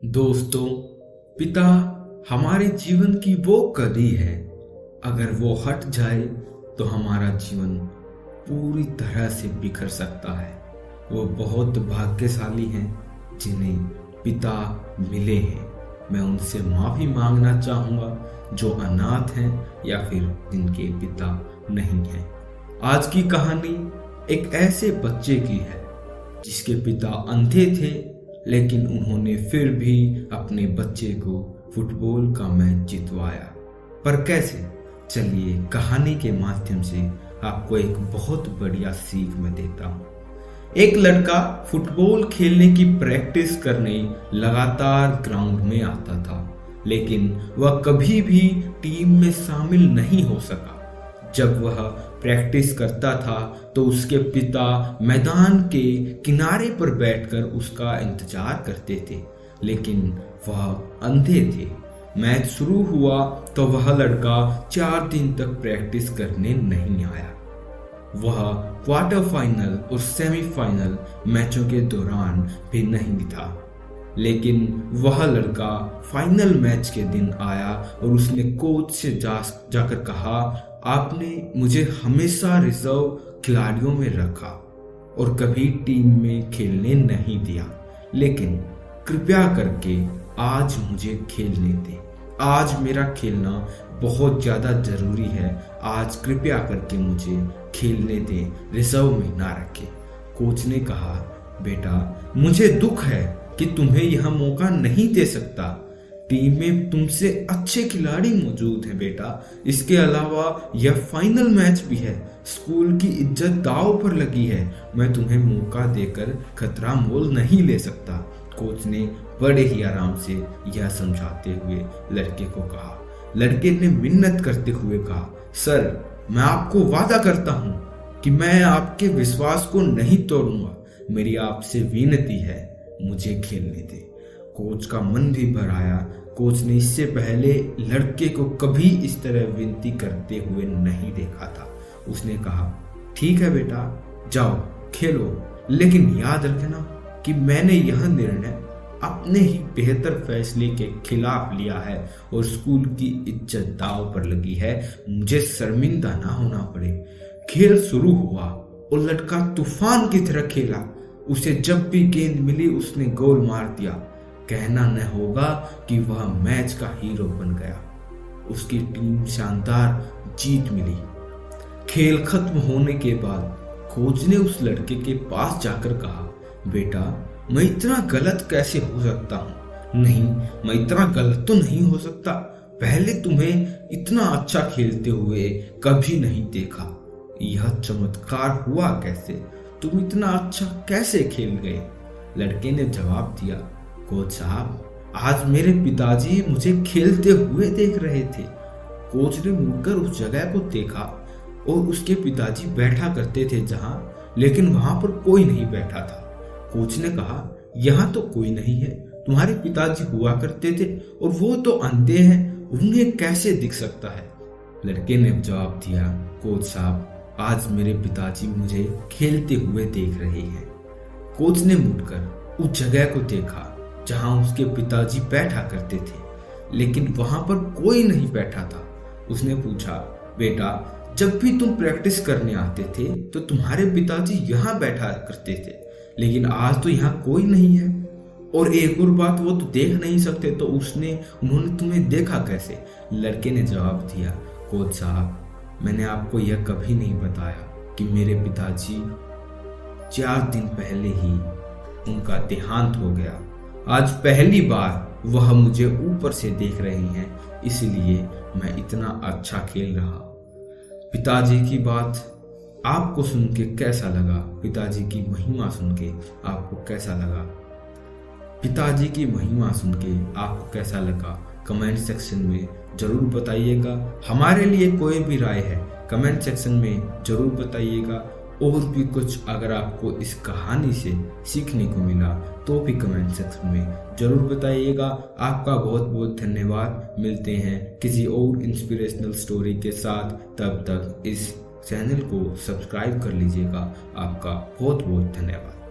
दोस्तों, पिता हमारे जीवन की वो कड़ी है, अगर वो हट जाए तो हमारा जीवन पूरी तरह से बिखर सकता है। वो बहुत भाग्यशाली हैं जिन्हें पिता मिले हैं। मैं उनसे माफ़ी मांगना चाहूँगा जो अनाथ हैं या फिर जिनके पिता नहीं हैं। आज की कहानी एक ऐसे बच्चे की है जिसके पिता अंधे थे, लेकिन उन्होंने फिर भी अपने बच्चे को फुटबॉल का मैच जितवाया। पर कैसे? चलिए कहानी के माध्यम से आपको एक बहुत बढ़िया सीख मैं देता हूँ। एक लड़का फुटबॉल खेलने की प्रैक्टिस करने लगातार ग्राउंड में आता था, लेकिन वह कभी भी टीम में शामिल नहीं हो सका। जब वह प्रैक्टिस करता था तो उसके पिता मैदान के किनारे पर बैठकर उसका इंतजार करते थे, लेकिन वह अंधे थे। मैच शुरू हुआ तो वह लड़का 4 दिन तक प्रैक्टिस करने नहीं आया। वह क्वार्टर फाइनल और सेमीफाइनल मैचों के दौरान भी नहीं था, लेकिन वह लड़का फाइनल मैच के दिन आया और उसने कोच से जाकर कहा, आपने मुझे हमेशा रिजर्व खिलाड़ियों में रखा और कभी टीम में खेलने नहीं दिया, लेकिन कृपया करके आज मुझे खेलने दें। आज मेरा खेलना बहुत ज़्यादा ज़रूरी है। आज कृपया करके मुझे खेलने दें, रिजर्व में ना रखें। कोच ने कहा, बेटा मुझे दुख है कि तुम्हें यह मौका नहीं दे सकता। टीम में तुमसे अच्छे खिलाड़ी मौजूद हैं बेटा। इसके अलावा यह फाइनल मैच भी है। स्कूल की इज्जत दांव पर लगी है। मैं तुम्हें मौका देकर खतरा मोल नहीं ले सकता। कोच ने बड़े ही आराम से यह समझाते हुए लड़के को कहा। लड़के ने मिन्नत करते हुए कहा, सर मैं आपको वादा करता हूँ कि मैं आपके विश्वास को नहीं तोड़ूंगा। मेरी आपसे विनती है, मुझे खेलने दें। कोच का मन भी भर आया। कोच ने इससे पहले लड़के को कभी इस तरह विनती करते हुए नहीं देखा था। उसने कहा, ठीक है बेटा, जाओ खेलो, लेकिन याद रखना कि मैंने यह निर्णय अपने ही बेहतर फैसले के खिलाफ लिया है और स्कूल की इज्जत दांव पर लगी है। मुझे शर्मिंदा ना होना पड़े। खेल शुरू हुआ और लड़का तूफान की तरह खेला। उसे जब भी गेंद मिली उसने गोल मार दिया। कहना न होगा कि वह मैच का हीरो बन गया। उसकी टीम शानदार जीत मिली। खेल खत्म होने के बाद कोच ने उस लड़के के पास जाकर कहा, बेटा मैं इतना गलत कैसे हो सकता हूँ? नहीं, मैं इतना गलत तो नहीं हो सकता। पहले तुम्हें इतना अच्छा खेलते हुए कभी नहीं देखा। यह चमत्कार हुआ कैसे? तुम इतना अच्छा कैसे खेल गए? लड़के ने जवाब दिया, कोच साहब, आज मेरे पिताजी मुझे खेलते हुए देख रहे थे। कोच ने मुड़कर उस जगह को देखा और उसके पिताजी बैठा करते थे जहां, लेकिन वहां पर कोई नहीं बैठा था। कोच ने कहा, यहाँ तो कोई नहीं है। तुम्हारे पिताजी हुआ करते थे और वो तो अंधे हैं, उन्हें कैसे दिख सकता है? लड़के ने जवाब दिया, कोच साहब, आज मेरे पिताजी मुझे खेलते हुए देख रहे हैं। कोच ने मुड़कर उस जगह को देखा जहां उसके पिताजी बैठा करते थे, लेकिन वहां पर कोई नहीं बैठा था। उसने पूछा, बेटा जब भी तुम प्रैक्टिस करने आते थे तो तुम्हारे पिताजी यहाँ बैठा करते थे, लेकिन आज तो यहाँ कोई नहीं है। और एक और बात, वो तो देख नहीं सकते तो उन्होंने तुम्हें देखा कैसे? लड़के ने जवाब दिया, कोच साहब, मैंने आपको यह कभी नहीं बताया कि मेरे पिताजी 4 दिन पहले ही उनका देहांत हो गया। आज पहली बार वह मुझे ऊपर से देख रही हैं, इसलिए मैं इतना अच्छा खेल रहा। पिताजी की बात आपको सुन के कैसा लगा? पिताजी की महिमा सुन के आपको कैसा लगा? पिताजी की महिमा सुन के आपको कैसा लगा? कमेंट सेक्शन में जरूर बताइएगा। हमारे लिए कोई भी राय है कमेंट सेक्शन में जरूर बताइएगा। और भी कुछ अगर आपको इस कहानी से सीखने को मिला तो भी कमेंट सेक्शन में जरूर बताइएगा। आपका बहुत बहुत धन्यवाद। मिलते हैं किसी और इंस्पिरेशनल स्टोरी के साथ। तब तक इस चैनल को सब्सक्राइब कर लीजिएगा। आपका बहुत बहुत धन्यवाद।